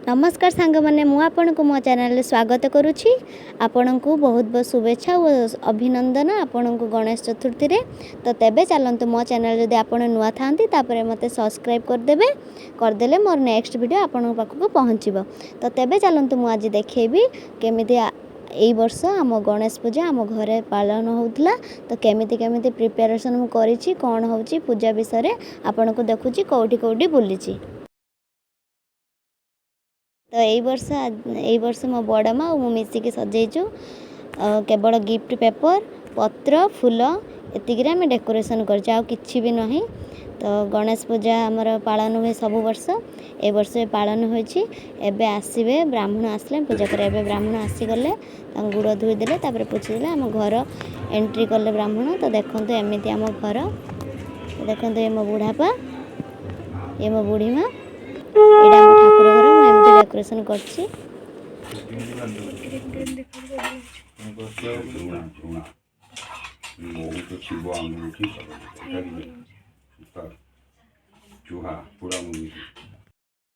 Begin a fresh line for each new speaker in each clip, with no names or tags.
नमस्कार सांग मैंने आपको मो चैनल स्वागत करुच्ची। आपण को बहुत बहुत शुभेच्छा और अभिनंदन आपण को गणेश चतुर्थी रे। तो तेबे चलतु मो चैनल जदि आप नुआ था मत सब्सक्राइब करदे करदेले मोर नेक्स्ट वीडियो आपण पाखक पहुँचब। तो तेबे चलतु मु आज देखेबी केमिति यही वर्ष आम गणेश पूजा आम घरे पालन होता। तो केमिति केमिति प्रिपेरेसन मु करिछि कौन होछि पूजा विषय आपण को देखुछि कौटी कौटी बुलीछि। तो यही वर्ष मो बड़ माँ और मिसिकी सजेचु केवल गिफ्ट पेपर पत्र फूल एतिक आम डेकोरेशन कर भी नहीं। तो गणेश पूजा आमर पालन हुए सब वर्ष ए वर्ष पालन होइछि। एबे आसीबे ब्राह्मण आसले पूजा करे। एबे ब्राह्मण आसीगले गुड़ धोई देले तापर पोछिदेले आम घर एंट्री कले ब्राह्मण। तो देखंतु एमिति आम घर देखंतु ये मो बुढ़ापा ये मो बुढ़ी माँ एटा आम ठाकुर घर मु एमिति डेकोरेशन करछि।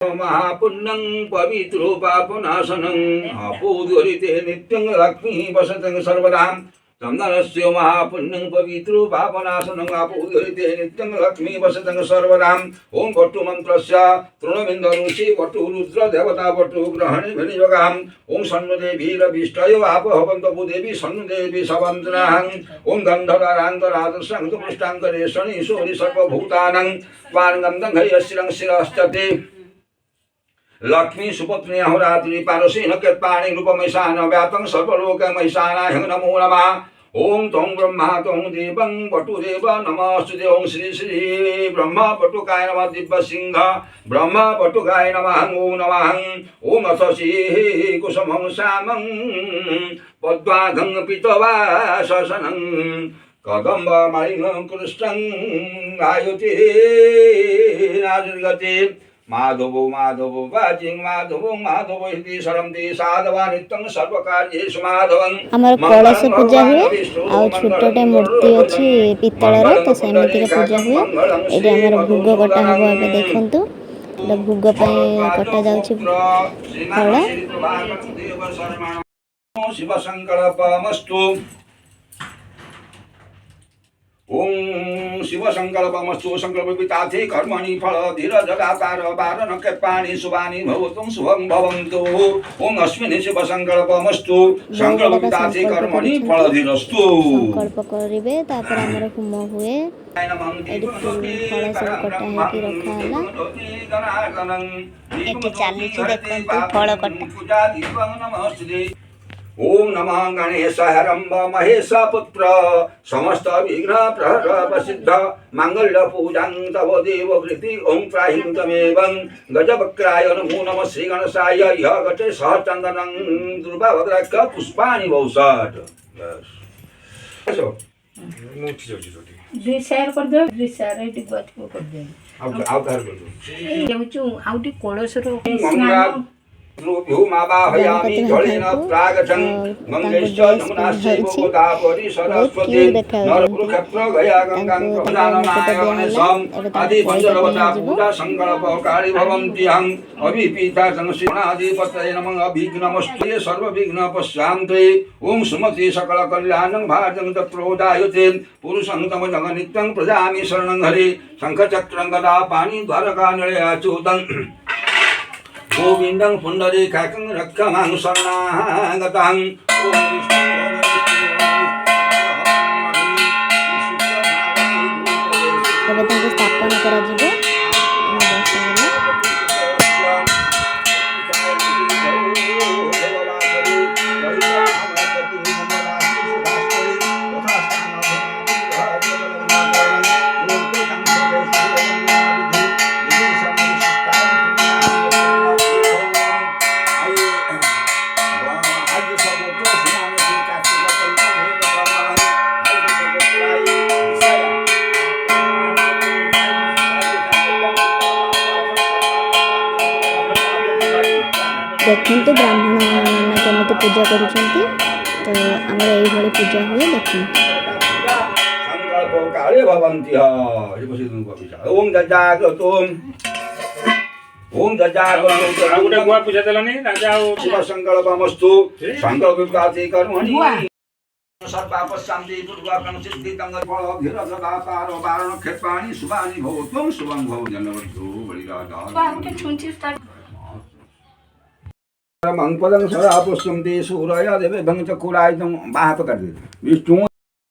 महापुण्यं पवित्रो पापनाशनं अपूर्वरिते नित्यं लक्ष्मी वसतं सर्वदा चन्दनस्य महापुण्यं पवित्रो पापनाशनं अपूर्वरिते नित्यं लक्ष्मी वसतं सर्वदा। ओम वटु मंत्रस्य तृणबिंद ऋषि वटु रुद्र देवता वटु ग्रहणे विनियोगम्। ओम सन्नुदेवीरभिष्टयो आपहवन्तु देवी सन्नुदेवी सवन्दनाहं। ओम गन्धरान्तरादर्शं पृष्ठाङ्करे शनि सूरि सर्वभूतानां त्वाङ्गं घयश्रिरं शिरश्चते लक्ष्मी सुपत्नी अहोरात्रि पारसी नकेत्पाणि रूपमैशान व्यातं सर्वलोकमैशानाय नमो नमः। ओम तं ब्रह्मा तं देवं वटुदेव नमस्तुते। ओम श्री श्री ब्रह्म वटुकाय नमः दिव्य सिंह ब्रह्म वटुकाय नमः ओम नमः। ओम अथसी कुसुमं श्यामं पद्माघं पीतवा शसनं कदम्ब मालिनं कृष्णं आयुते नाजुर्गते माधवो माधवो वाजिं माधवो माधव इति सरंति साधवा नित्यं सर्वकार्येषु माधवं।
हमर कलश पूजा हुए आ छोटटे मूर्ति अछि पित्तळर। तो सेमिति के पूजा हुए। एडी हमर भोग कटा हबो। एबे देखंतु एटा भोग पय कटा जाउछि फळ।
शिव संकल्पमस्तु। ओम शिव संकल्पमस्तु। संकल्पिताथे कर्मणि फल धीरज दातार वारण कृपाणि शुभानि भवतु शुभं भवन्तु। ओम अस्मिन् शिव संकल्पमस्तु। संकल्पिताथे कर्मणि फल धीरस्तु।
संकल्प करिवे तापर हमर होम हुए। एडी फल सब कटा है कि रखा हला। एठी चाली छि देखंतु फल कटा।
ओम नमः गणेशाय हरम्ब महेश पुत्र समस्त विघ्न प्रहर प्रसिद्ध मांगल्य पूजां तव देव कृति। ओम त्राहिं तमेवं गजवक्राय नमो नमः श्री गणेशाय यः गते सहचन्दनं दुर्वाभद्राक्ष पुष्पाणि बहुषट्। बस मोठी जोटी
दुई शेयर कर दो। दुई शेयर एटी बात को कर दे।
आउ कर दो
जाउचु आउटी कोळसरो
भूमावाहयामि जलेन प्रागतं गङ्गैश्च यमुनाश्चैव गोदावरी सरस्वती नरपुरुक्षेत्र गया गङ्गां प्रजाननाय गणेशम् आदि पञ्चदेवता पूजा सङ्कल्पकारि भवन्त्यहम् अभिपीता संसिनाधिपतये नमः अभिघ्नमस्तु सर्वविघ्नपश्यान्ते। ओम सुमति सकलकल्याणं भाजं तत्रोदायते पुरुषं तम जगन्नित्यं प्रजामि शरणं हरे। शङ्खचक्रं गदा पाणि द्वारका निलयाच्युतं गोविंदं पुंडरीकाक्षं रक्षमां शरणागतं।
स्थापन करा जिवो। देखते ब्राह्मण केमिति पूजा करुछंती। तो आमर एई भली पूजा हुए देखु।
संकल्प काले भवन्ति ओम जजागतोम ओम
गोटे गुआ पूजा देलानी राजा
शिव संकल्पमस्तु संकल्पकाति कर्मणि सर्वाप शांति पूर्वकं सिद्धि तंग फल धीर सदा पार वारण क्षेपाणि शुभानि भवतु शुभं भव जनवद्धु बलिराजा मंगपदं सदा पुष्पन्ति सूरय देवे भंग चकुरायतं बाहप कर दे विष्णु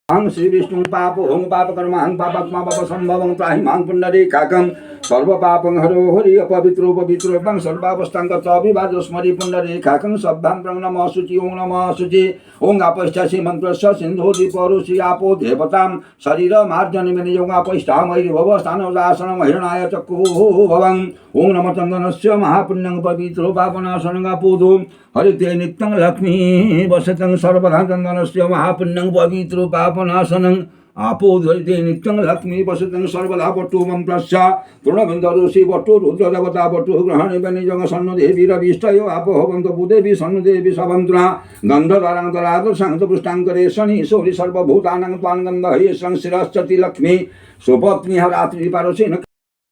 अहं श्री विष्णु पाप ओम पाप कर्म अहं पापात्मा पाप संभवं त्राहि मां पुण्डरी काकं सर्व पापं हरो हरि अपवित्रो पवित्रो एवं सर्वावस्थांग तविभाज स्मरि पुण्डरी काकं सभ्यां प्रणम नमः शुचि ओम नमः शुचि ओम आपश्चासि मंत्रस्य सिंधु दीपरुषि आपो देवतां शरीर मार्जन में योगा आपष्टा मयि भव स्थानोदासन महिरणाय चक्रुः भवं ओम नमः चंदनस्य महापुण्यं पवित्रो पापनाशनं आपोदो हरिते नित्यं लक्ष्मी वसतं सर्वदा चंदनस्य महापुण्यं पवित्रो पापनाशनं आपोधरिते नित्यं लक्ष्मी वसतं सर्वदा पट्टु मंत्रस्य तृणबिन्दरुषि पट्टु रुद्रदेवता पट्टु ग्रहणे बनिजंग सन्नदेवी रविष्टयो आपोहवन्त भूदेवी सन्नदेवी सवन्त्रा गन्धदारान्तराद शान्तपुष्टाङ्करे शनि शौरि सर्वभूतानां त्वां गन्धये संशिरश्चति लक्ष्मी सुपत्नी रात्रि पारसिन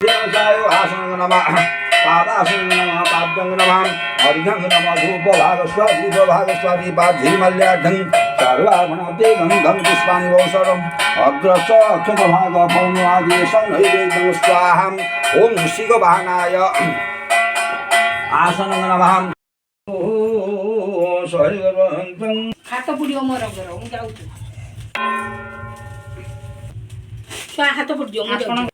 आसन नमः पादासन नमः पाद्यं नमः अर्घ्यं नमः धूपभागस्वादीपभागस्वादी पाद्धीमल्याढं सर्वाभणते गन्धं पुष्पाणि वौसरम् अग्रस अक्षतभाग फलमादेशं नैवेद्यं स्वाहम् ॐ शिववाहनाय आसनं नमः ॐ शरीरवन्तं
हात पुडियो मोर घर मु जाउछु छुआ हात पुडियो मु जाउछु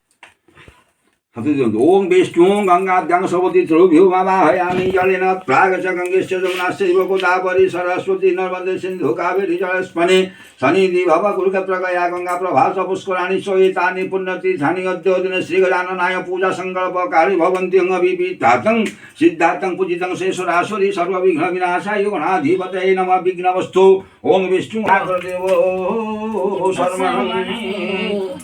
ओम विष्णु गंगाद्यां सवती ध्रुभ्यो वाहयामि जलेन प्राग च गंगेश्च जमुनाश्चैव गोदावरी सरस्वती नर्मदे सिन्धु कावेरी जलस्पने सन्निधि भव कुरुक्षेत्रगया गंगा प्रभास पुष्कराणि चोयितानि पुण्यतीर्थानि अद्य दिने श्रीगजाननाय पूजा संकल्प काली भवन्ति अंगविपितातं सिद्धार्थं पूजितं शेषरासुरी सर्वविघ्न विनाशाय गणाधिपतये नमः विघ्नवस्तु ओम विष्णु देवो सर्वं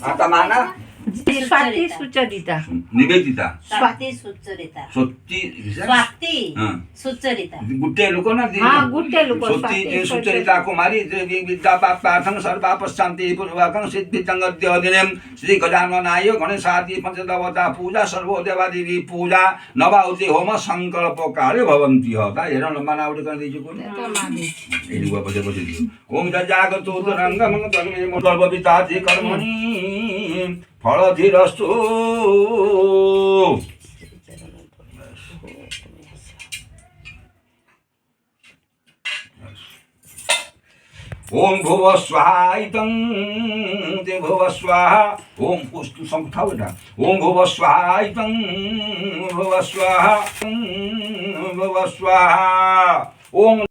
आत्माना
स्वाति सुचरिता
निवेदिता
स्वाति सुचरिता
सत्य
स्वाति
हां
सुचरिता
गुट्टे लोक ना
हां गुट्टे लोक
सत्य सुचरिता कुमारी देवी विद्या पापार्थं सर्वापशान्ति पूर्वकं सिद्धितं अद्य दिनं श्री गजाननाय गणेशादि पंचदेवता पूजा सर्वो देवादेवी पूजा नवाउति होम संकल्प कार्य भवन्ति होता हेरन मानाउट कर दिजु कोन एदि गो बजे बजे ओम जागतो रंगमं तन्मे सर्वपिताति कर्मणि फलधिरस्तु ओम भुव स्वाहाइतं ते भुव स्वाहा ओम पुस्तु संथा बेटा ओम भुव स्वाहाइतं भुव स्वाहा भुव स्वाहा ओम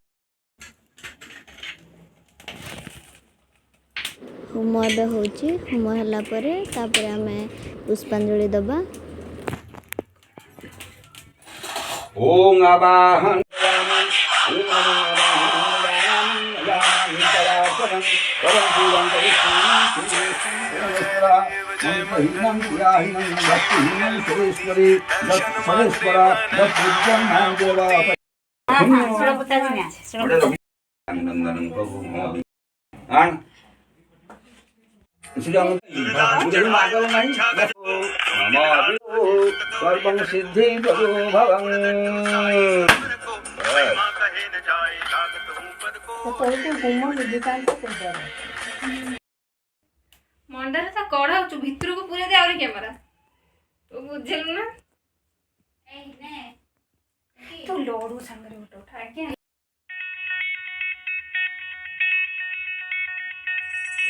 होम ए होची होम हला परे तापरे आमे पुष्पांजलि दबा
ओम आवाहन सर्वं सिद्धि भवं
मंडर ता कड़ा छु भितर को पूरे दे और कैमरा तो बुझलु ना ए ने तो लोडू संगरे उठा के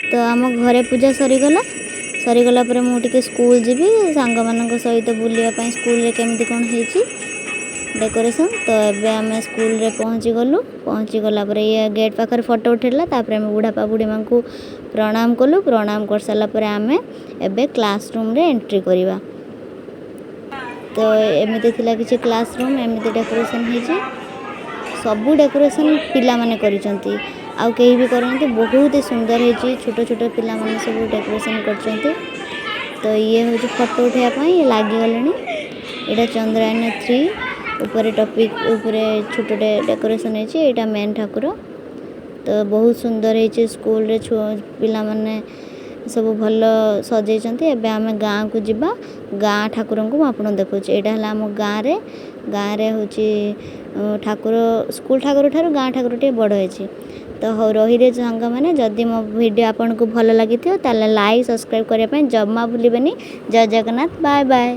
तो आम घरे पूजा सरीगला पर मुझे स्कूल जीवी सांग मान सहित बुलायापी स्कूल रे केमती कौन है डेकोरेशन तो एबे आम स्कूल रे पहुँची गला पर ये गेट पाखर फोटो उठेला तापर आम बुढ़ापा बुढ़ी माँ को प्रणाम कलु प्रणाम कर सारा पर आम एबे क्लासरूम रे एंट्री करवा तो एमती थिला किछि क्लासरूम एमती डेकोरेशन है सबू डेकोरेशन पिला माने करिसंती आउ कहीं भी करते बहुत ही सुंदर है छोट छोट पिला माने सब डेकोरेशन कर तो ये हूँ फोटो उठाई लगिगले यहाँ चंद्रायन 3 ऊपर टॉपिक ऊपर छोटे डेकोरेशन है मेन ठाकुर तो बहुत सुंदर है स्कूल रे पिला माने ସବୁ ଭଲ ସଜେଇଛନ୍ତି। ଏବେ ଆମେ ଗାଁକୁ ଯିବା, ଗାଁ ଠାକୁରଙ୍କୁ ମୁଁ ଆପଣଙ୍କୁ ଦେଖାଉଛି। ଏଇଟା ହେଲା ଆମ ଗାଁରେ ହେଉଛି ଠାକୁର, ସ୍କୁଲ ଠାକୁର ଠାରୁ ଗାଁ ଠାକୁର ଟିକେ ବଡ଼ ହେଇଛି। ତ ହଉ ରହିଲେ ସାଙ୍ଗମାନେ, ଯଦି ମୋ ଭିଡ଼ିଓ ଆପଣଙ୍କୁ ଭଲ ଲାଗିଥିବ ତାହେଲେ ଲାଇକ୍ ସବସ୍କ୍ରାଇବ୍ କରିବା ପାଇଁ ଜମା ଭୁଲିବେନି। ଜୟ ଜଗନ୍ନାଥ, ବାଏ ବାଏ।